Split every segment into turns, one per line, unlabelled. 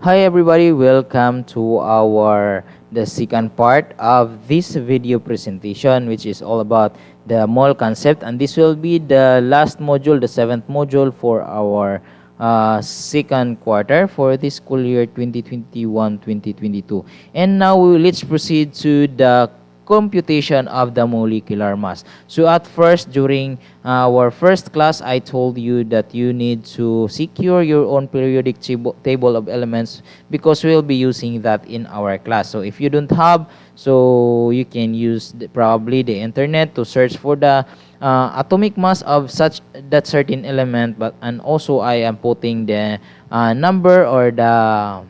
Hi everybody, welcome to the second part of this video presentation, which is all about the mole concept, and this will be the last module, the seventh module for our second quarter for this school year 2021-2022. And now let's proceed to the computation of the molecular mass. So at first, during our first class, I told you that you need to secure your own periodic table of elements because we'll be using that in our class. So if you don't have, so you can use probably the internet to search for the atomic mass of such that certain element, but and also I am putting the number or the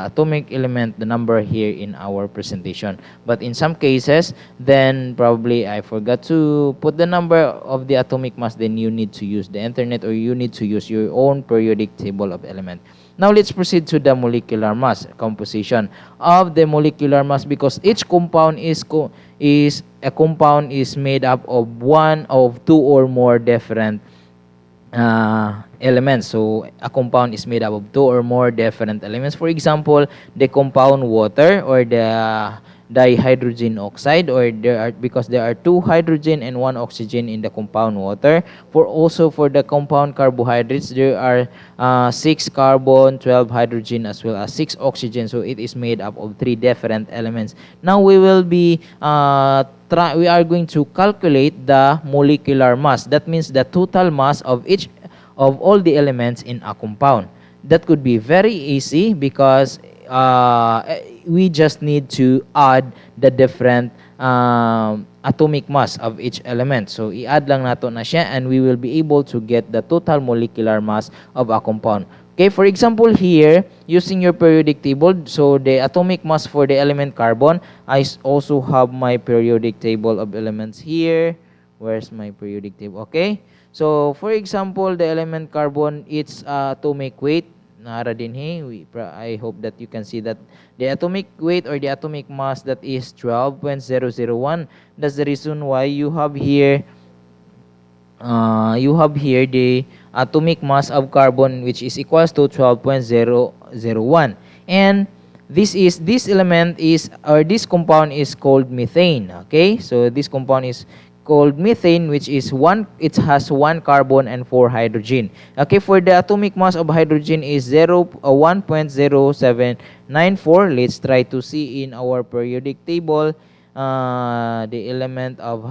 atomic element, the number here in our presentation. But in some cases, then probably I forgot to put the number of the atomic mass, then you need to use the internet or you need to use your own periodic table of element. Now let's proceed to the molecular mass composition of the molecular mass, because each compound is a compound is made up of one of two or more different elements. So a compound is made up of two or more different elements. For example, the compound water or the dihydrogen oxide, or because there are two hydrogen and one oxygen in the compound water. For the compound carbohydrates, there are 6 carbon, 12 hydrogen, as well as 6 oxygen. So it is made up of 3 different elements. Now we will be we are going to calculate the molecular mass. That means the total mass of each of all the elements in a compound. That could be very easy because we just need to add the different atomic mass of each element. So i-add lang nato na siya and we will be able to get the total molecular mass of a compound. Okay, for example here, using your periodic table, so the atomic mass for the element carbon, I also have my periodic table of elements here. Where's my periodic table? Okay, so for example, the element carbon, its atomic weight, nara din I hope that you can see that the atomic weight or the atomic mass, that is 12.001. That's the reason why you have here the atomic mass of carbon, which is equals to 12.001. And this element is, or this compound is called methane. Okay, so this compound is called methane, which is it has 1 carbon and 4 hydrogen. Okay, for the atomic mass of hydrogen is 1.0794. Let's try to see in our periodic table the element of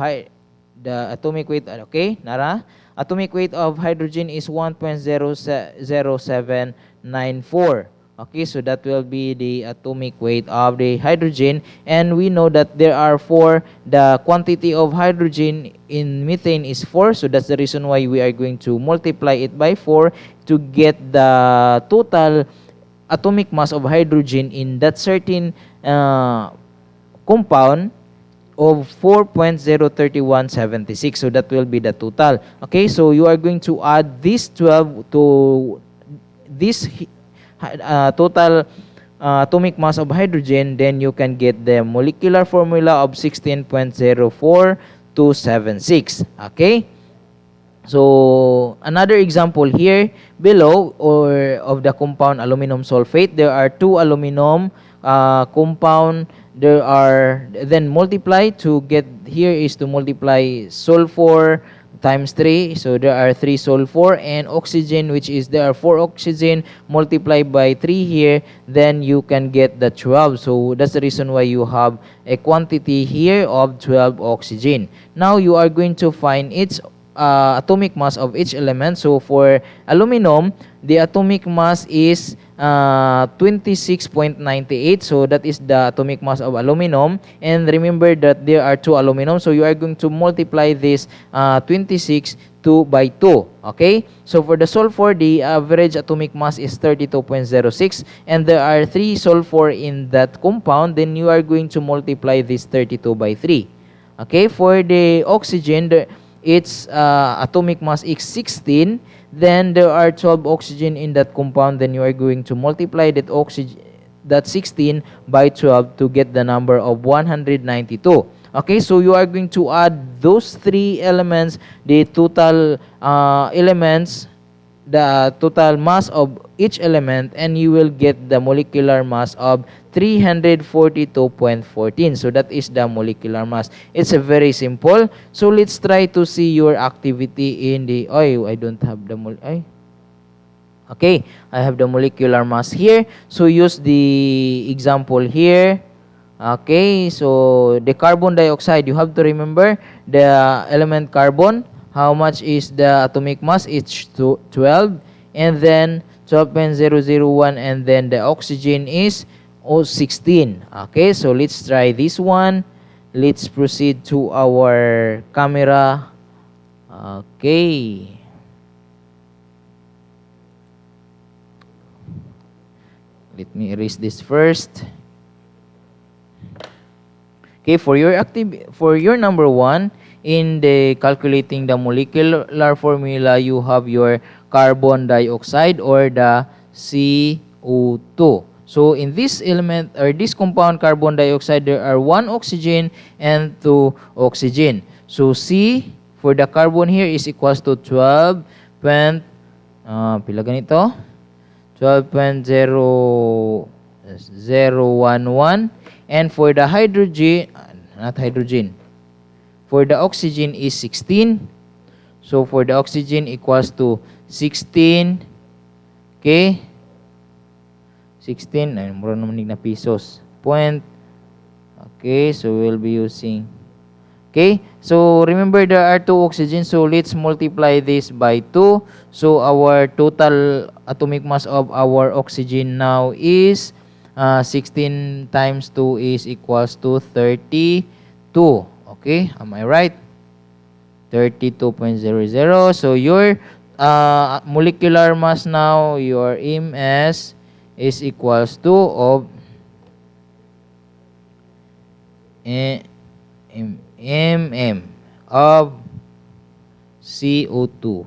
the atomic weight. Okay, nara, atomic weight of hydrogen is 1.0794. Okay, so that will be the atomic weight of the hydrogen, and we know that there are 4. The quantity of hydrogen in methane is 4, so that's the reason why we are going to multiply it by 4 to get the total atomic mass of hydrogen in that certain compound of 4.03176. So that will be the total. Okay, so you are going to add this 12 to this total atomic mass of hydrogen, then you can get the molecular formula of 16.04276. Okay, so another example here below, or of the compound aluminum sulfate, there are 2 aluminum compound. There are then multiply to get here is to multiply sulfur times 3, so there are 3 sulfur, and oxygen, which is there are 4 oxygen, multiplied by 3 here, then you can get the 12. So that's the reason why you have a quantity here of 12 oxygen. Now you are going to find its atomic mass of each element. So for aluminum, the atomic mass is 26.98. So that is the atomic mass of aluminum. And remember that there are 2 aluminum. So you are going to multiply this 26 by 2. Okay? So for the sulfur, the average atomic mass is 32.06. And there are 3 sulfur in that compound. Then you are going to multiply this 32 by 3. Okay? For the oxygen, its atomic mass is 16. Then there are 12 oxygen in that compound. Then you are going to multiply that 16 by 12 to get the number of 192. Okay, so you are going to add those 3 elements, the total elements the total mass of each element, and you will get the molecular mass of 342.14. So that is the molecular mass. It's a very simple. So let's try to see your activity in the I don't have the okay, I have the molecular mass here. So use the example here. Okay, so the carbon dioxide, you have to remember the element carbon. How much is the atomic mass? It's 12, and then 12.001, and then the oxygen is 16. Okay, so let's try this one. Let's proceed to our camera. Okay. Let me erase this first. Okay, for your number 1, in the calculating the molecular formula, you have your carbon dioxide or the CO2. So in this element or this compound carbon dioxide, there are 1 oxygen and 2 oxygen. So C for the carbon here is equals to 12. Pila ganito? 12.0011, and for the hydrogen, for the oxygen is 16. So for the oxygen equals to 16, okay, 16, ay mura naman na pesos, okay, so we'll be using, okay, so remember there are 2 oxygen, so let's multiply this by 2. So our total atomic mass of our oxygen now is 16 times 2 is equals to 32. Okay, am I right? 32.00. So your molecular mass now, your MS is equals to of mm of CO2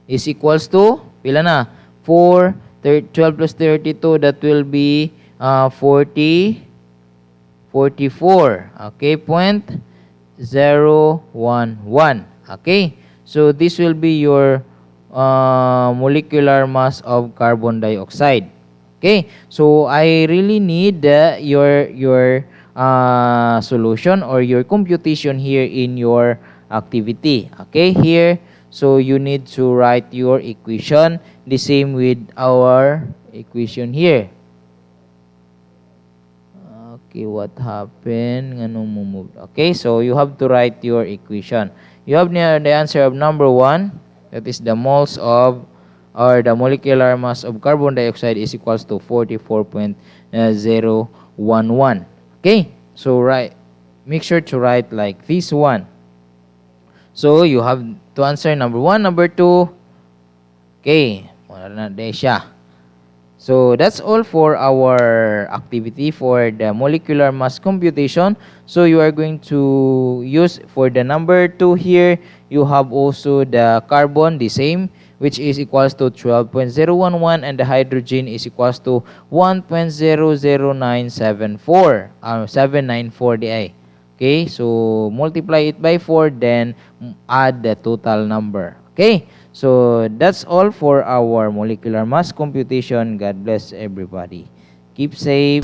is equals to, pila na? 4, 12 plus 32, that will be 44. Okay, 0.011. Okay, so this will be your molecular mass of carbon dioxide. Okay, so I really need your solution or your computation here in your activity. Okay, here, so you need to write your equation the same with our equation here. Okay, what happened? Okay, so you have to write your equation. You have the answer of number 1, that is the moles of, or the molecular mass of carbon dioxide is equals to 44.011. Okay, so make sure to write like this one. So you have to answer number 1, number 2. Okay, wala na siya. So that's all for our activity for the molecular mass computation. So you are going to use for the number 2 here, you have also the carbon, the same, which is equals to 12.011, and the hydrogen is equals to 1.00974, 794 di. Okay, so multiply it by 4, then add the total number. Okay, so that's all for our molecular mass computation. God bless everybody. Keep safe.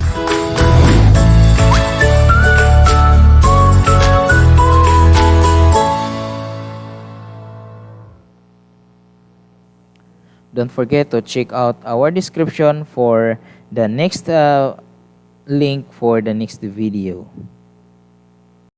Don't forget to check out our description for the next link for the next video.